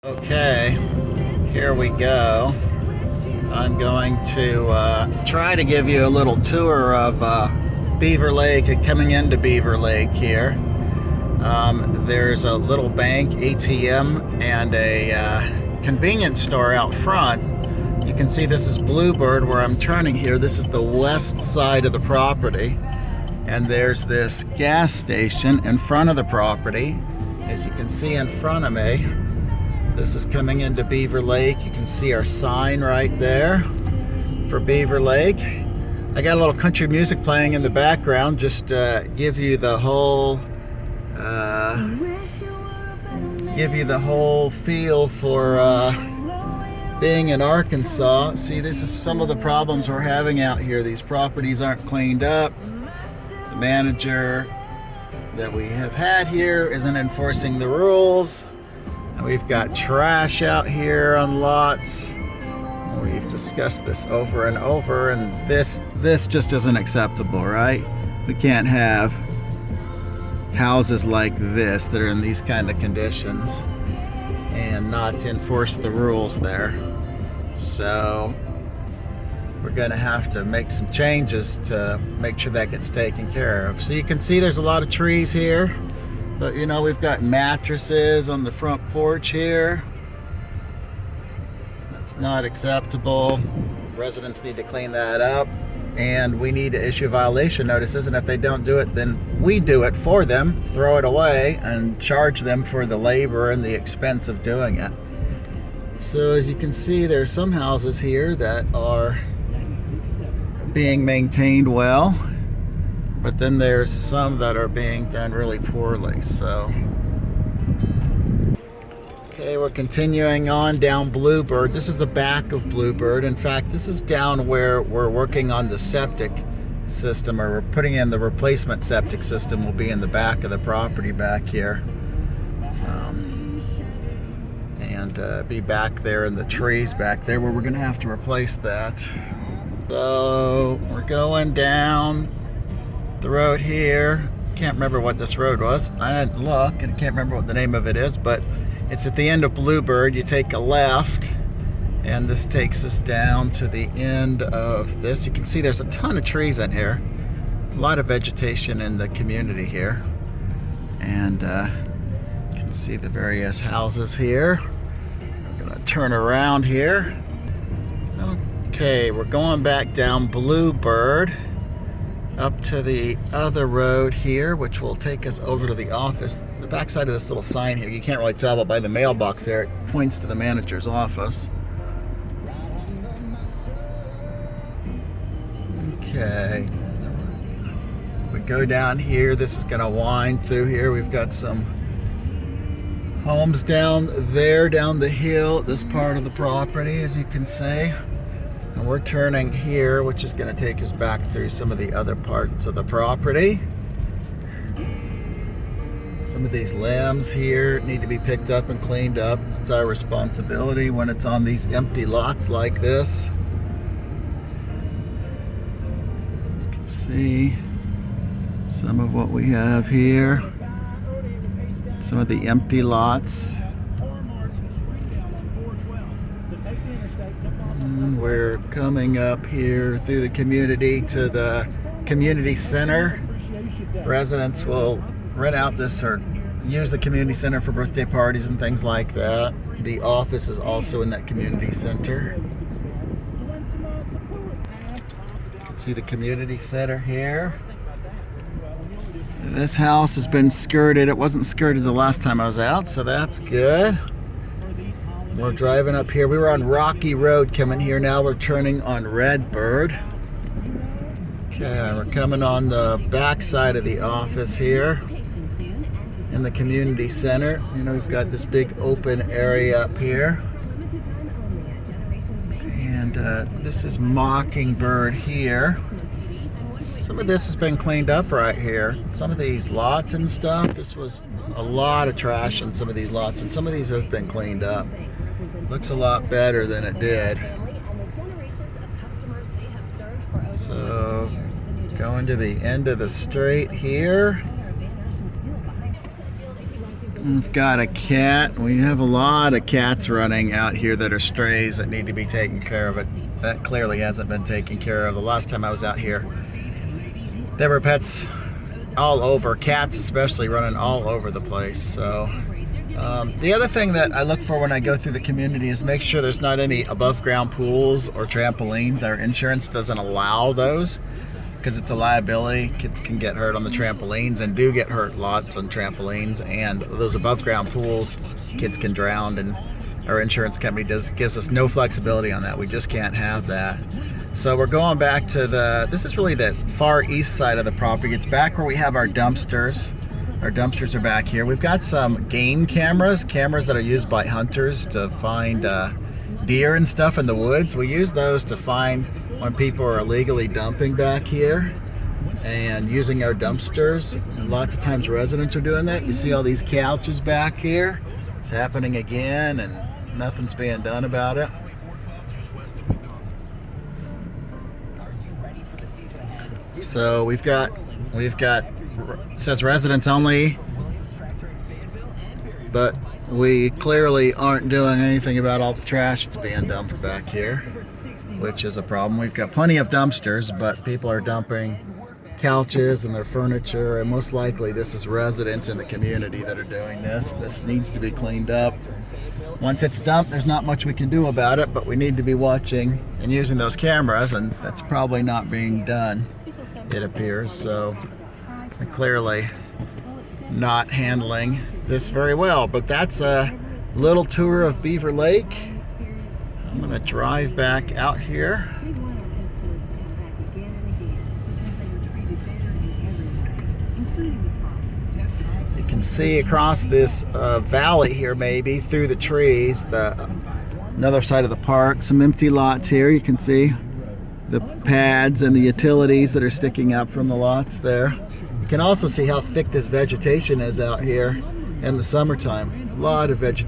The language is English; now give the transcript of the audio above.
Okay, here we go. I'm going to try to give you a little tour of Beaver Lake and coming into Beaver Lake here. There's a little bank, ATM, and a convenience store out front. You can see this is Bluebird where I'm turning here. This is the west side of the property. And there's this gas station in front of the property. As you can see in front of me, this is coming into Beaver Lake. You can see our sign right there for Beaver Lake. I got a little country music playing in the background just to give you the whole feel for being in Arkansas. See, this is some of the problems we're having out here. These properties aren't cleaned up. The manager that we have had here isn't enforcing the rules. And we've got trash out here on lots. We've discussed this over and over, and this just isn't acceptable, right? We can't have houses like this that are in these kind of conditions and not enforce the rules there. So we're going to have to make some changes to make sure that gets taken care of. So you can see there's a lot of trees here. But you know, we've got mattresses on the front porch here. That's not acceptable. Residents need to clean that up. And we need to issue violation notices. And if they don't do it, then we do it for them, throw it away, and charge them for the labor and the expense of doing it. So as you can see, there's some houses here that are being maintained well. But then there's some that are being done really poorly, so. Okay, we're continuing on down Bluebird. This is the back of Bluebird. In fact, this is down where we're working on the septic system, or we're putting in the replacement septic system will be in the back of the property back here. And be back there in the trees back there where we're gonna have to replace that. So we're going down the road here. Can't remember what this road was. I didn't look and can't remember what the name of it is, but it's at the end of Bluebird. You take a left and this takes us down to the end of this. You can see there's a ton of trees in here. A lot of vegetation in the community here. And you can see the various houses here. I'm gonna turn around here. Okay, we're going back down Bluebird up to the other road here, which will take us over to the office. The backside of this little sign here, you can't really tell, but by the mailbox there, it points to the manager's office. Okay. We go down here. This is going to wind through here. We've got some homes down there, down the hill, this part of the property, as you can see. And we're turning here, which is going to take us back through some of the other parts of the property. Some of these limbs here need to be picked up and cleaned up. It's our responsibility when it's on these empty lots like this. You can see some of what we have here. Some of the empty lots. We're coming up here through the community to the community center. Residents will rent out this or use the community center for birthday parties and things like that. The office is also in that community center. You can see the community center here. This house has been skirted. It wasn't skirted the last time I was out, so that's good. We're driving up here. We were on Rocky Road coming here. Now we're turning on Redbird. Okay, we're coming on the back side of the office here in the community center. You know, we've got this big open area up here. And this is Mockingbird here. Some of this has been cleaned up right here. Some of these lots and stuff, this was a lot of trash in some of these lots, and some of these have been cleaned up. Looks a lot better than it did. So, going to the end of the street here. We've got a cat. We have a lot of cats running out here that are strays that need to be taken care of. That clearly hasn't been taken care of. The last time I was out here, there were pets all over, cats especially, running all over the place. So the other thing that I look for when I go through the community is make sure there's not any above ground pools or trampolines. Our insurance doesn't allow those because it's a liability. Kids can get hurt on the trampolines and do get hurt lots on trampolines, and those above ground pools, kids can drown, and our insurance company gives us no flexibility on that. We just can't have that. So we're going back to this is really the far east side of the property. It's back where we have our dumpsters. Our dumpsters are back here. We've got some game cameras that are used by hunters to find deer and stuff in the woods. We use those to find when people are illegally dumping back here and using our dumpsters. And lots of times residents are doing that. You see all these couches back here. It's happening again, and nothing's being done about it. So we've got it says residents only, but we clearly aren't doing anything about all the trash that's being dumped back here, which is a problem. We've got plenty of dumpsters, but people are dumping couches and their furniture, and most likely this is residents in the community that are doing this. This needs to be cleaned up. Once it's dumped, there's not much we can do about it, but we need to be watching and using those cameras, and that's probably not being done, it appears. So they're clearly not handling this very well. But that's a little tour of Beaver Lake. I'm going to drive back out here. You can see across this valley here, maybe through the trees, another side of the park. Some empty lots here. You can see the pads and the utilities that are sticking up from the lots there. You can also see how thick this vegetation is out here in the summertime. A lot of vegetation.